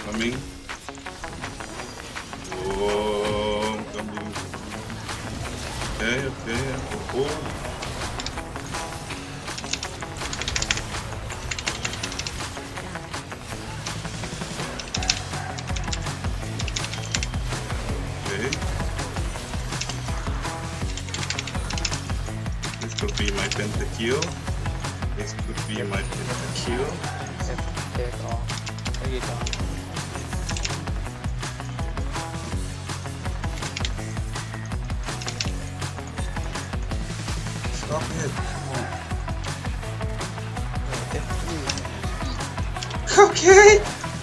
Coming. Oh, coming. Okay, okay. Oh. Okay. This could be my pentakill. This could be my pentakill. Take off. Take it off. Stop it. Come on. Okay.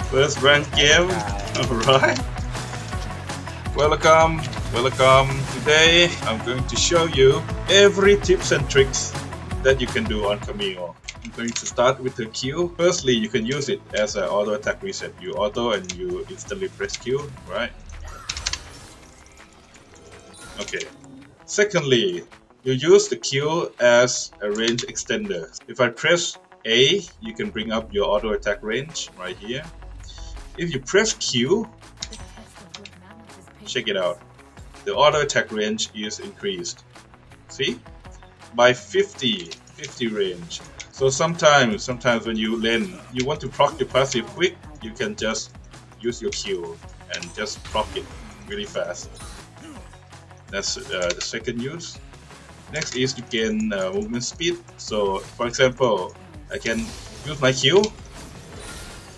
First rank game. Alright. Welcome. Welcome. Today I'm going to show you every tips and tricks that you can do on Camille. I'm going to start with the Q. Firstly, you can use it as an auto attack reset. You auto and you instantly press Q, right? Okay. Secondly, you use the Q as a range extender. If I press A, you can bring up your auto attack range right here. If you press Q, check it out. The auto attack range is increased. See? By 50 range. So sometimes when you lane, you want to proc your passive quick, you can just use your Q and just proc it really fast. That's the second use. Next is to gain movement speed. So for example, I can use my Q,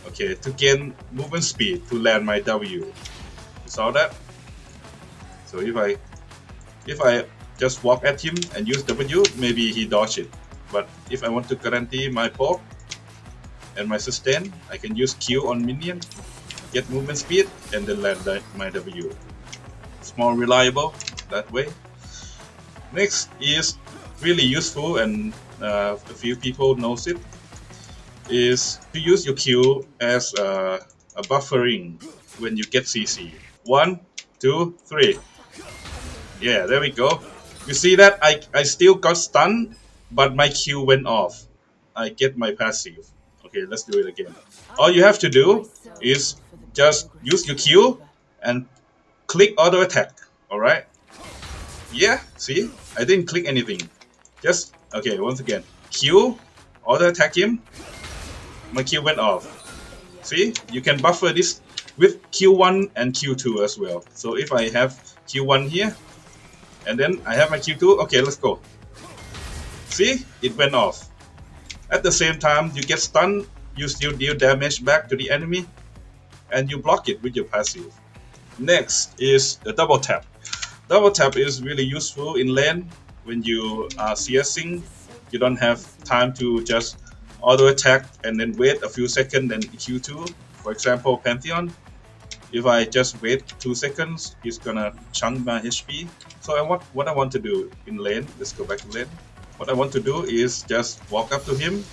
okay, to gain movement speed to land my W. You saw that? So if I just walk at him and use W, maybe he dodge it. But if I want to guarantee my poke and my sustain, I can use Q on minion, get movement speed, and then land my W. It's more reliable that way. Next is really useful, and a few people knows it, is to use your Q as a buffering when you get CC. 1, 2, 3. Yeah, there we go. You see that I still got stunned, but my Q went off. I get my passive. Okay, let's do it again. All you have to do is just use your Q and click auto attack. Alright? Yeah, see? I didn't click anything. Just, okay, once again. Q, auto attack him. My Q went off. See? You can buffer this with Q1 and Q2 as well. So if I have Q1 here, and then I have my Q2, okay, let's go. See? It went off. At the same time, you get stunned, you still deal damage back to the enemy, and you block it with your passive. Next is the double tap. Double tap is really useful in lane when you are CSing. You don't have time to just auto attack and then wait a few seconds and Q2. For example, Pantheon. If I just wait 2 seconds, he's gonna chunk my HP. So what I want to do in lane, let's go back to lane. What I want to do is just walk up to him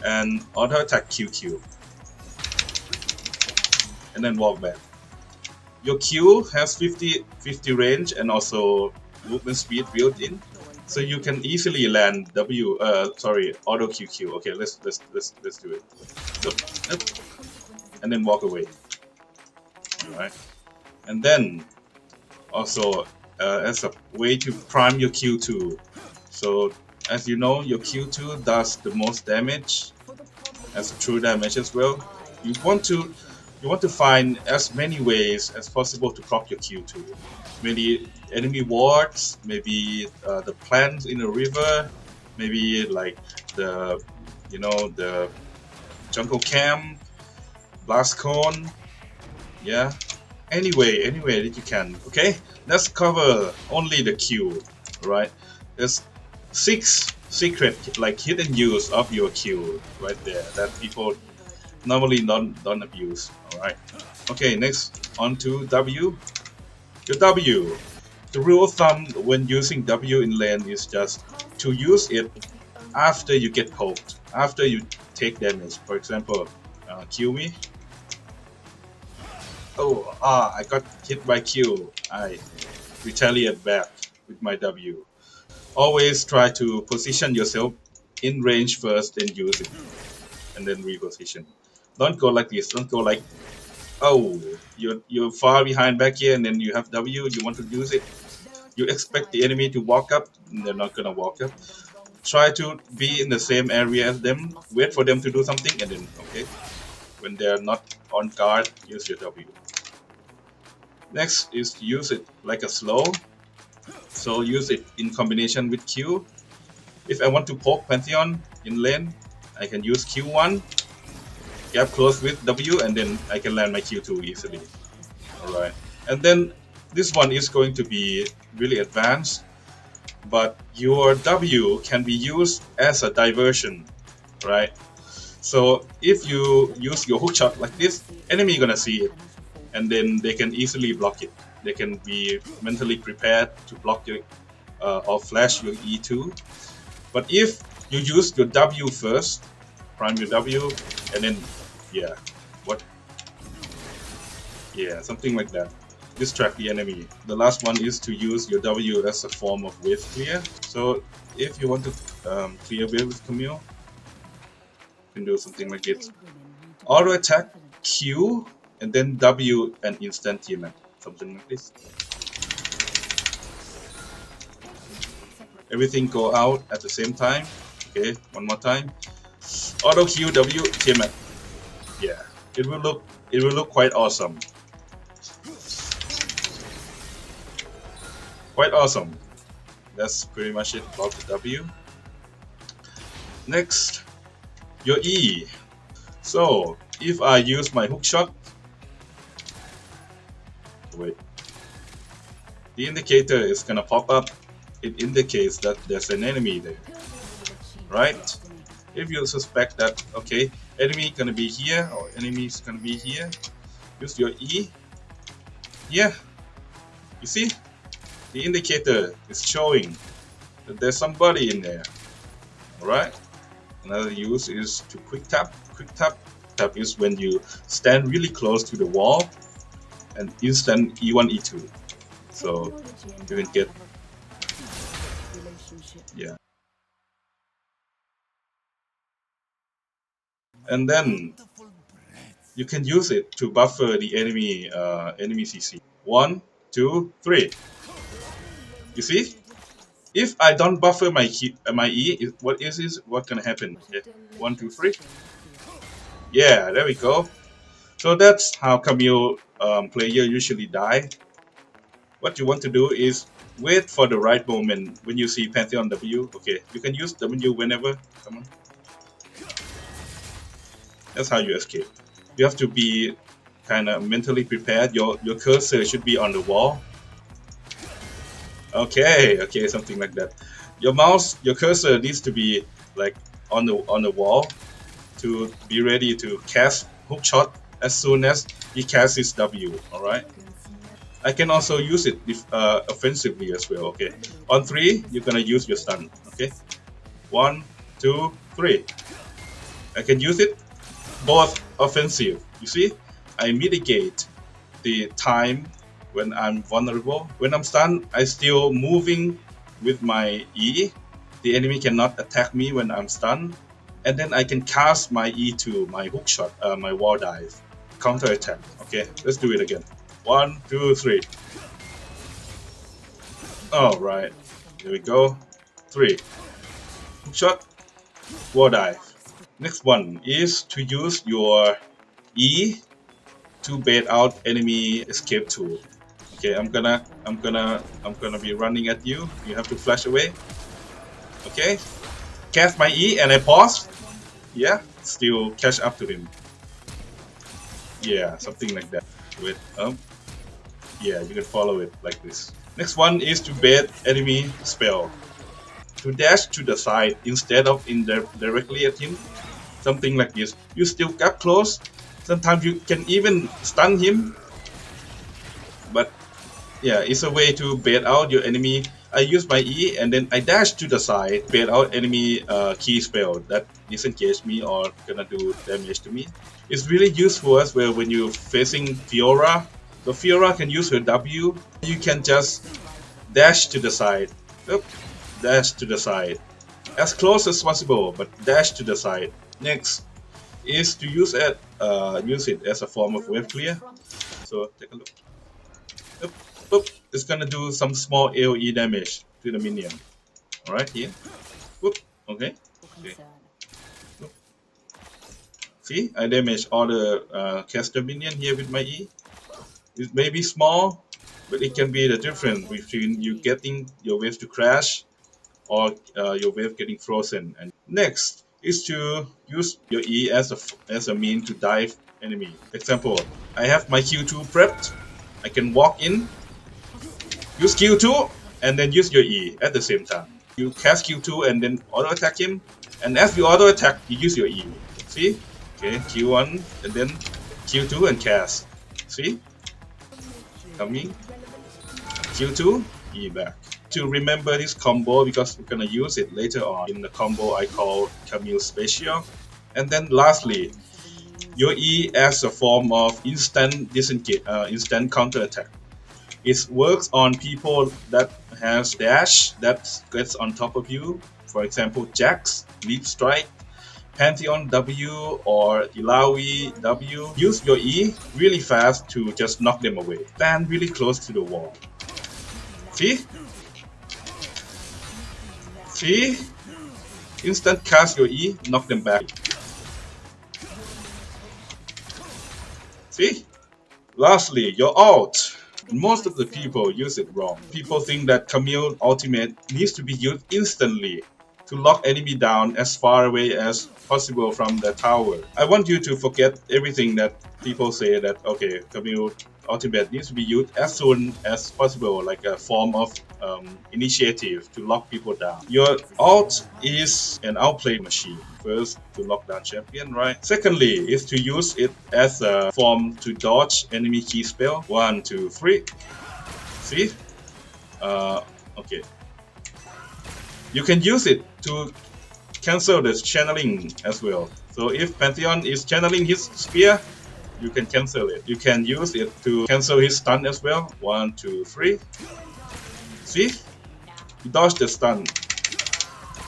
and auto attack QQ. And then walk back. Your Q has 50 range and also movement speed built in. So you can easily land auto QQ. Okay, let's do it. So, and then walk away. Alright. And then also as a way to prime your Q2. So as you know, your Q2 does the most damage as true damage as well. You want to find as many ways as possible to proc your Q2. Maybe enemy wards, maybe the plants in a river, maybe like the jungle camp, blast cone. Yeah, anyway that you can. Okay, let's cover only the Q. Right, there's 6 secret like hidden use of your Q right there that people normally don't abuse. Alright. Okay, next on to W. Your W. The rule of thumb when using W in lane is just to use it after you get poked, after you take damage. For example, Q me. Oh, I got hit by Q. I retaliate back with my W. Always try to position yourself in range first, then use it, and then reposition. Don't go like this. Don't go like, oh, you're far behind back here, and then you have W. You want to use it. You expect the enemy to walk up. They're not gonna walk up. Try to be in the same area as them. Wait for them to do something, and then okay. When they're not on guard, use your W. Next is to use it like a slow. So use it in combination with Q. If I want to poke Pantheon in lane, I can use Q1, gap close with W, and then I can land my Q2 easily. Alright. And then this one is going to be really advanced, but your W can be used as a diversion, right? So if you use your hookshot like this, enemy gonna see it, and then they can easily block it. They can be mentally prepared to block your or flash your E2. But if you use your W first, prime your W, and then something like that. Distract the enemy. The last one is to use your W as a form of wave clear. So if you want to clear wave with Camille, you can do something like this. Auto attack Q and then W and instant TMF. Something like this. Everything go out at the same time. Okay, one more time. Auto Q W TMF. Yeah, it will look quite awesome. Quite awesome. That's pretty much it about the W. Next, your E. So if I use my hookshot, wait, the indicator is gonna pop up. It indicates that there's an enemy there, right? If you suspect that, okay, enemy gonna be here or enemy is gonna be here, use your E. Yeah, you see, the indicator is showing that there's somebody in there. All right. Another use is to quick tap. Quick tap is when you stand really close to the wall and instant E1, E2. So you can get, yeah. And then you can use it to buffer the enemy CC. 1, 2, 3. You see? If I don't buffer my E, what gonna happen? Yeah. 1, 2, 3. Yeah, there we go. So that's how Camille player usually die. What you want to do is wait for the right moment when you see Pantheon W. Okay, you can use W whenever. Come on. That's how you escape. You have to be kind of mentally prepared. Your cursor should be on the wall. Okay, something like that. Your mouse, your cursor needs to be like on the wall to be ready to cast hookshot as soon as he casts his W. All right. I can also use it offensively as well. Okay. On 3, you're gonna use your stun. Okay. 1, 2, 3. I can use it both offensive. You see, I mitigate the time when I'm vulnerable. When I'm stunned, I still moving with my E. The enemy cannot attack me when I'm stunned. And then I can cast my E2, my hookshot, my wall dive, counter attack. Okay, let's do it again. 1, 2, 3. All right, here we go. 3. Hookshot, wall dive. Next one is to use your E to bait out enemy escape tool. Okay, I'm gonna be running at you. You have to flash away. Okay, cast my E and I pause. Yeah, still catch up to him. Yeah, something like that. With yeah, you can follow it like this. Next one is to bait enemy spell. To dash to the side instead of directly at him. Something like this. You still get close. Sometimes you can even stun him. But yeah, it's a way to bait out your enemy. I use my E and then I dash to the side, bait out enemy key spell that disengage me or gonna do damage to me. It's really useful as well when you're facing Fiora. So Fiora can use her W. You can just dash to the side. Oop, dash to the side. As close as possible, but dash to the side. Next is to use it as a form of wave clear. So take a look. Oop, oop. It's gonna do some small AoE damage to the minion. Alright, here. Oop. Okay. Okay. Oop. See, I damage all the caster minion here with my E. It may be small, but it can be the difference between you getting your wave to crash or your wave getting frozen. And next is to use your E as a mean to dive enemy. Example, I have my Q2 prepped. I can walk in, use Q2, and then use your E at the same time. You cast Q2 and then auto attack him, and as you auto attack, you use your E. See? Okay, Q1 and then Q2 and cast. See? Coming. Q2, E back. To remember this combo, because we're gonna use it later on in the combo I call Camille Special. And then lastly, your E as a form of instant counter attack. It works on people that has dash that gets on top of you. For example, Jax, Leap Strike, Pantheon W or Ilawi W. Use your E really fast to just knock them away. Stand really close to the wall. See? See? Instant cast your E, knock them back. See? Lastly, your ult. Most of the people use it wrong. People think that Camille ultimate needs to be used instantly to lock enemy down as far away as possible from the tower. I want you to forget everything that people say that, okay, Camille ultimate needs to be used as soon as possible, like a form of initiative to lock people down. Your ult is an outplay machine. First, to lock down champion, right? Secondly, is to use it as a form to dodge enemy key spell. 1, 2, 3. See? Okay. You can use it to cancel the channeling as well. So if Pantheon is channeling his spear, you can cancel it. You can use it to cancel his stun as well. 1, 2, 3. See? You dodge the stun.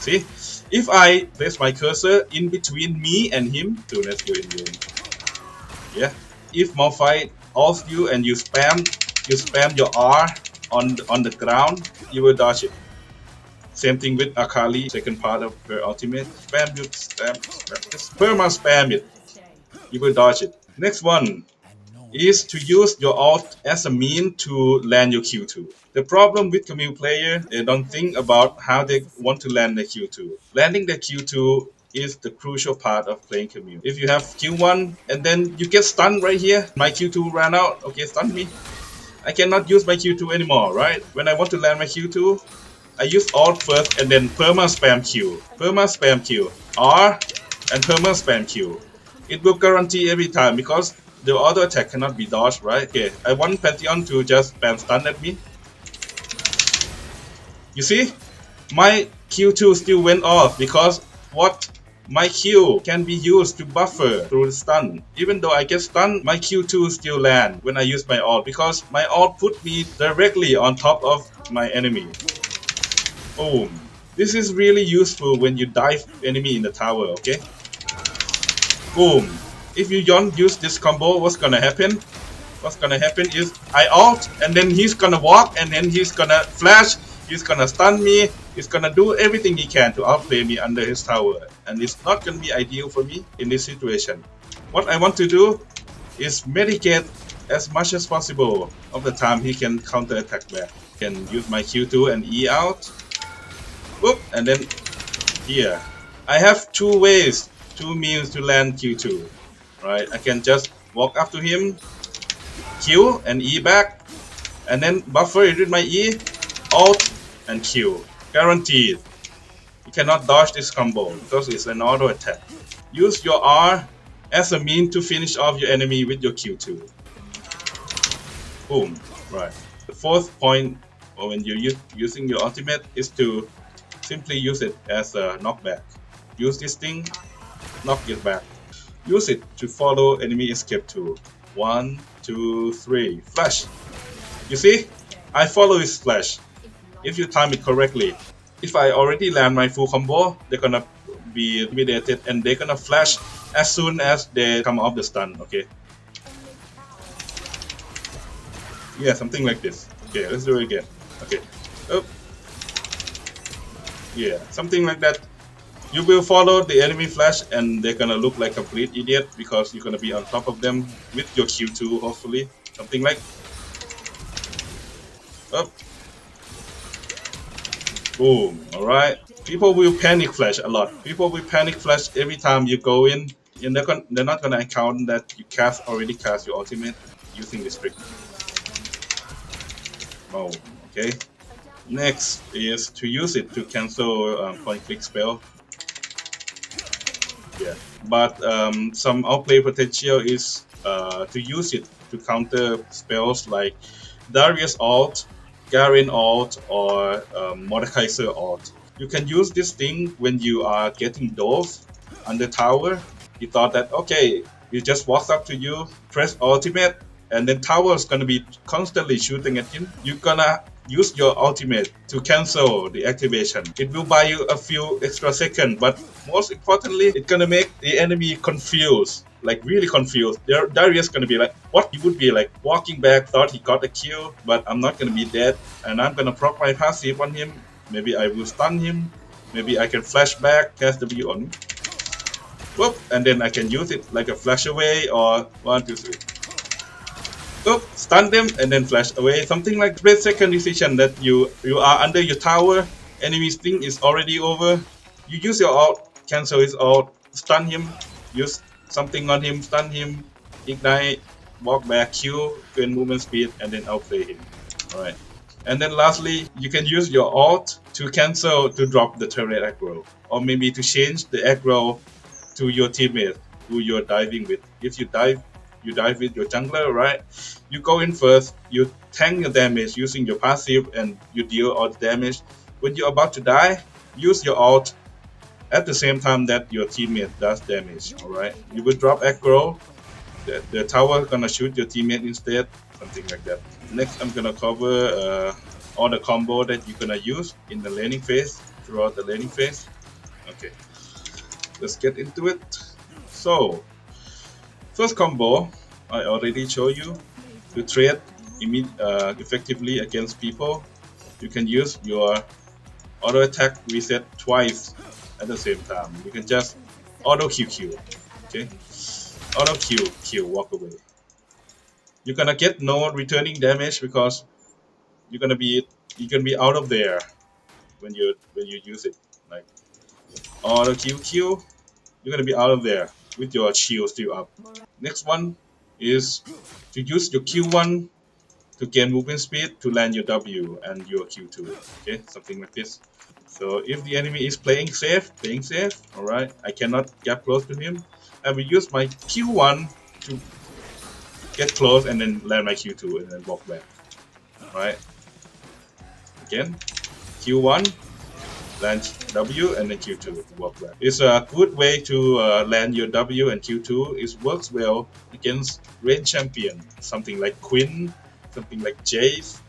See? If I place my cursor in between me and him, so let's go in game. Yeah. If Malphite ults you and you spam your R on the ground, you will dodge it. Same thing with Akali, second part of her ultimate. Spam, just perma spam it. You will dodge it. Next one is to use your ult as a mean to land your Q2. The problem with Camille player, they don't think about how they want to land the Q2. Landing the Q2 is the crucial part of playing Camille. If you have Q1 and then you get stunned right here, my Q2 ran out, okay, stun me. I cannot use my Q2 anymore, right? When I want to land my Q2, I use ult first and then perma spam Q. Perma spam Q. R and perma spam Q. It will guarantee every time because the auto attack cannot be dodged, right? Okay, I want Pantheon to just spam stun at me. You see? My Q2 still went off because my Q can be used to buffer through the stun. Even though I get stunned, my Q2 still land when I use my ult because my ult put me directly on top of my enemy. Boom. This is really useful when you dive enemy in the tower, okay? Boom. If you don't use this combo, what's gonna happen? What's gonna happen is I ult and then he's gonna walk and then he's gonna flash, he's gonna stun me, he's gonna do everything he can to outplay me under his tower. And it's not gonna be ideal for me in this situation. What I want to do is mitigate as much as possible of the time he can counter attack back. I can use my Q2 and E out. Whoop, and then here. I have two means to land Q2. Right, I can just walk up to him, Q and E back, and then buffer it with my E, ult and Q. Guaranteed. You cannot dodge this combo because it's an auto attack. Use your R as a mean to finish off your enemy with your Q2. Boom. Right. The fourth point when you're using your ultimate is to simply use it as a knockback. Use this thing, knock it back. Use it to follow enemy escape tool. 1, 2, 3. Flash. You see? I follow his flash. If you time it correctly. If I already land my full combo, they're gonna be intimidated and they're gonna flash as soon as they come off the stun. Okay. Yeah, something like this. Okay, let's do it again. Okay. Oh. Yeah, something like that. You will follow the enemy flash and they're gonna look like a complete idiot because you're gonna be on top of them with your Q2 hopefully. Something like. Oh. Boom. Alright. People will panic flash a lot. People will panic flash every time you go in. And they're not gonna account that you already cast your ultimate using this trick. Oh, okay. Next is to use it to cancel point click spell. Yeah, but some outplay potential is to use it to counter spells like Darius ult, Garen ult, or Mordekaiser ult. You can use this thing when you are getting dove on the tower. He thought that okay, he just walks up to you, press ultimate, and then tower is gonna be constantly shooting at him. You're gonna use your ultimate to cancel the activation. It will buy you a few extra seconds, but most importantly, it's gonna make the enemy confused, like really confused. Darius gonna be like, what? He would be like walking back, thought he got a kill, but I'm not gonna be dead, and I'm gonna proc my passive on him. Maybe I will stun him. Maybe I can flash back, cast W on him. Whoop, and then I can use it like a flash away or 1, 2, 3. Oop, stun them and then flash away. Something like split second decision that you are under your tower, enemy's thing is already over. You use your ult, cancel his ult, stun him, use something on him, stun him, ignite, walk back, Q, gain movement speed, and then outplay him. Alright. And then lastly, you can use your ult to cancel to drop the turret aggro. Or maybe to change the aggro to your teammate who you're diving with. If you dive with your jungler, right? You go in first, you tank your damage using your passive and you deal all the damage. When you're about to die, use your ult at the same time that your teammate does damage, alright? You will drop aggro, the tower gonna shoot your teammate instead, something like that. Next, I'm gonna cover all the combo that you're gonna use in the laning phase, throughout the laning phase. Okay, let's get into it. So, first combo, I already showed you. To trade effectively against people, you can use your auto attack reset twice at the same time. You can just auto QQ, okay? Auto Q, walk away. You're gonna get no returning damage because you're gonna be out of there when you use it. Like auto QQ, you're gonna be out of there with your shield still up. Next one is to use your Q1 to gain movement speed to land your W and your Q2. Okay, something like this. So if the enemy is playing safe, alright, I cannot get close to him. I will use my Q1 to get close and then land my Q2 and then walk back. Alright. Again, Q1, land W and then Q2, walk back. It's a good way to land your W and Q2. It works well against range champion, something like Quinn, something like Jace,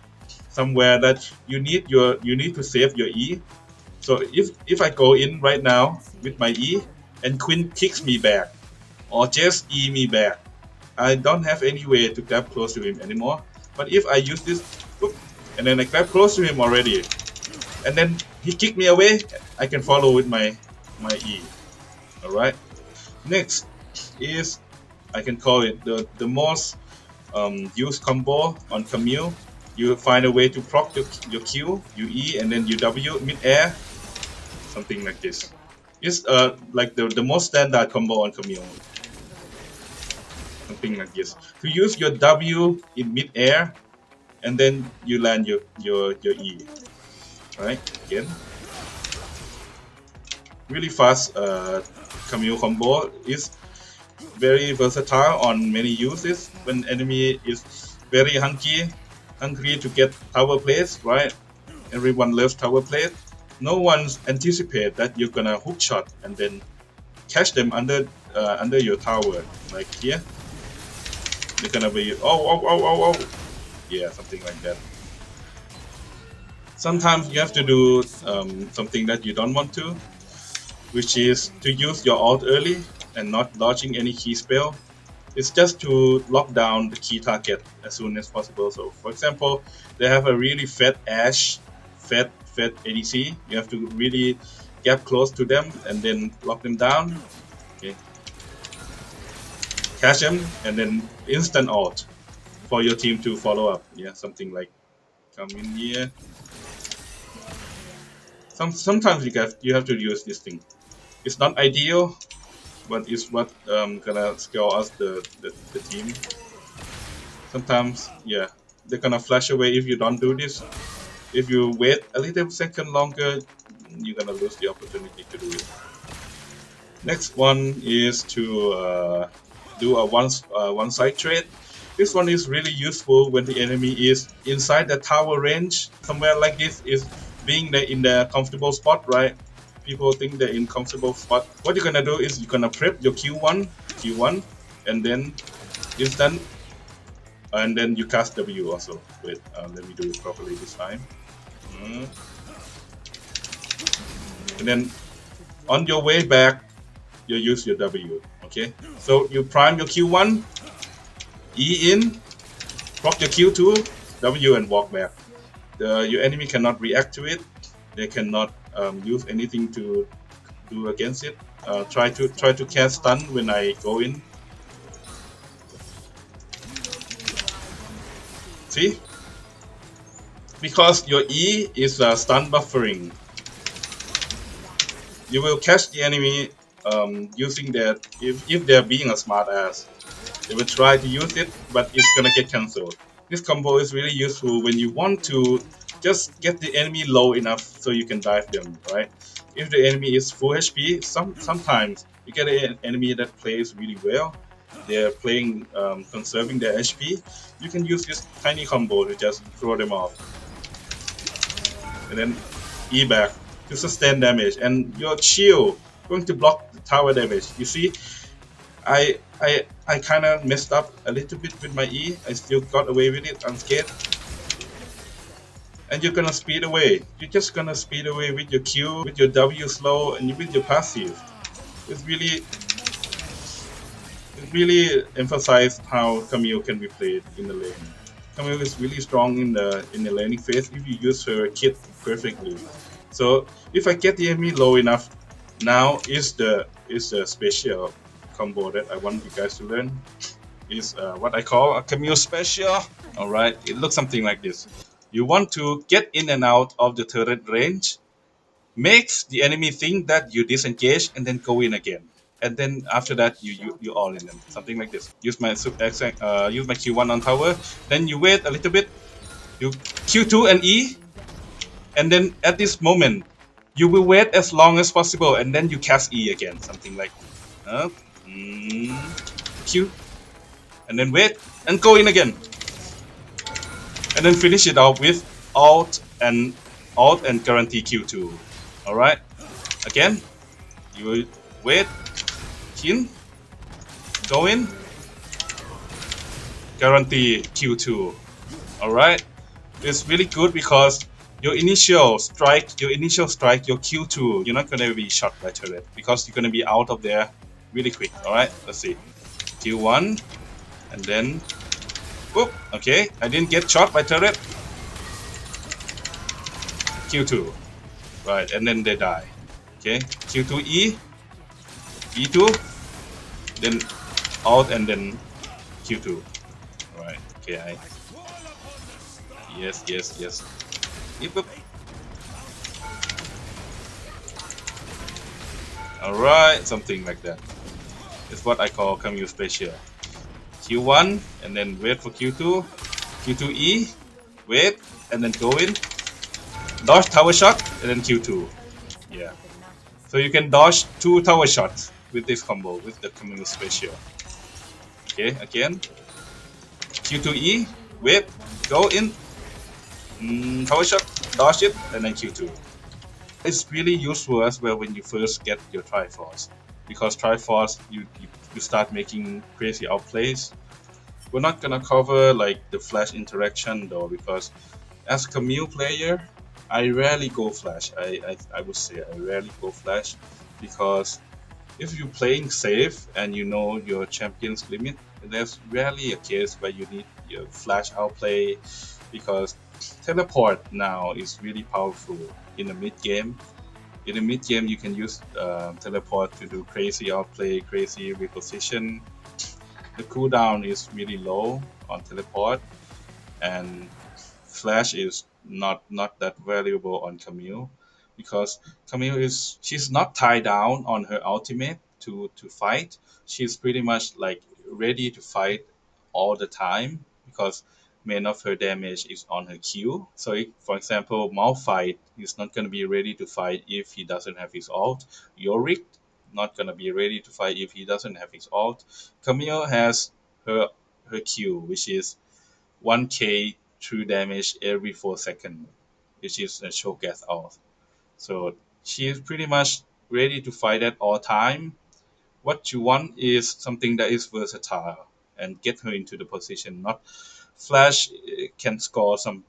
somewhere that you need to save your E. So if I go in right now with my E and Quinn kicks me back or just E me back, I don't have any way to grab close to him anymore. But if I use this, whoop, and then I grab close to him already, and then he kicked me away, I can follow with my E. Alright. Next is, I can call it the most used combo on Camille. You find a way to proc your Q, your E, and then your W mid-air, something like this. It's like the most standard combo on Camille. Something like this. To use your W in mid-air, and then you land your E. Alright, again. Really fast Camille combo is very versatile on many uses. When enemy is very hungry to get tower plays, right? Everyone loves tower plays. No one's anticipate that you're gonna hookshot and then catch them under your tower, like here. They're gonna be oh, yeah, something like that. Sometimes you have to do something that you don't want to. which is to use your ult early and not dodging any key spell. It's just to lock down the key target as soon as possible. So, for example, they have a really fat Ashe, fat ADC. You have to really get close to them and then lock them down. Okay, catch them and then instant ult for your team to follow up. Yeah, something like come in here. Sometimes you have to use this thing. It's not ideal, but it's what gonna score us the team. Sometimes, yeah, they're gonna flash away if you don't do this. If you wait a little second longer, you're gonna lose the opportunity to do it. Next one is to do a one side trade. This one is really useful when the enemy is inside the tower range. Somewhere like this is being in the comfortable spot, right? People think they're in comfortable spot. What you're gonna do is you're gonna prep your Q1, and then instant, and then you cast W also. Wait, let me do it properly this time. And then on your way back, you use your W. Okay, so you prime your Q1, E in, proc your Q2, W, and walk back. Your enemy cannot react to it. They cannot use anything to do against it. Try to cast stun when I go in. See? Because your E is stun buffering. You will catch the enemy using that if they're being a smart ass. They will try to use it, but it's gonna get cancelled. This combo is really useful when you want to just get the enemy low enough so you can dive them, right? If the enemy is full HP, sometimes you get an enemy that plays really well. They're playing conserving their HP. You can use this tiny combo to just throw them off, and then E back to sustain damage, and your shield going to block the tower damage. You see, I kind of messed up a little bit with my E. I still got away with it unscared. And you're gonna speed away. You're just gonna speed away with your Q, with your W slow, and with your passive. It's really emphasized how Camille can be played in the lane. Camille is really strong in the laning phase if you use her kit perfectly. So if I get the enemy low enough, now is the special combo that I want you guys to learn. Is what I call a Camille special. Alright, it looks something like this. You want to get in and out of the turret range, makes the enemy think that you disengage and then go in again. And then after that you all in them. Something like this. Use my Q1 on tower, then you wait a little bit, you Q2 and E, and then at this moment you will wait as long as possible and then you cast E again. Something like Q, and then wait and go in again. And then finish it off with alt and guarantee Q2. Alright? Again, you will wait, in, go in, guarantee Q2. Alright? It's really good because your initial strike, your Q2, you're not gonna be shot by turret because you're gonna be out of there really quick. Alright? Let's see. Q1, and then whoop, okay, I didn't get shot by turret. Q2, right, and then they die. Okay, Q2E, E2, then out, and then Q2. Right, okay, yes. Yep. Alright, something like that. It's what I call Camille special. Q1 and then wait for Q2, Q2E, wait and then go in, dodge tower shot and then Q2. Yeah, so you can dodge 2 tower shots with this combo with the Camille special. Okay, again, Q2E, wait, go in, tower shot, dodge it, and then Q2. It's really useful as well when you first get your Triforce, because Triforce you start making crazy outplays. We're not gonna cover like the flash interaction though, because as Camille player, I rarely go flash. I would say I rarely go flash. because if you're playing safe and you know your champion's limit, there's rarely a case where you need your flash outplay, because teleport now is really powerful in the mid game. In the mid game, you can use teleport to do crazy outplay, crazy reposition. The cooldown is really low on teleport, and Flash is not that valuable on Camille, because Camille is she's not tied down on her ultimate to fight. She's pretty much like ready to fight all the time, because main of her damage is on her Q. So if, for example, Malphite is not gonna be ready to fight if he doesn't have his ult. Yorick not gonna be ready to fight if he doesn't have his ult. Camille has her Q, which is 1k true damage every 4 seconds, which is a showcase out. So she is pretty much ready to fight at all time. What you want is something that is versatile and get her into the position. Not Flash can score some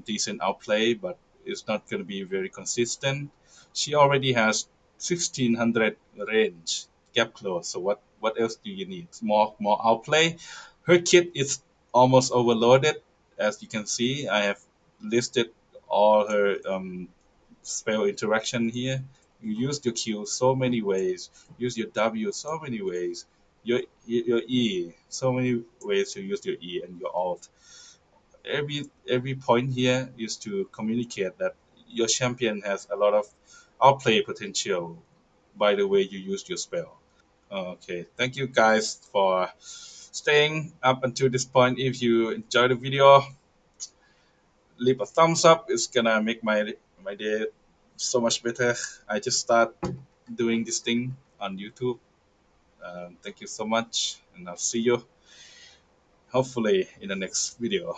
decent outplay, but it's not going to be very consistent. She already has 1600 range, gap close. So what else do you need? More outplay. Her kit is almost overloaded, as you can see. I have listed all her spell interaction here. You use your Q so many ways. Use your W so many ways. Your E so many ways to use your E and your alt. Every point here is to communicate that your champion has a lot of outplay potential by the way you use your spell. Okay, thank you guys for staying up until this point. If you enjoyed the video, leave a thumbs up. It's gonna make my day so much better. I just start doing this thing on YouTube. Thank you so much, and I'll see you hopefully in the next video.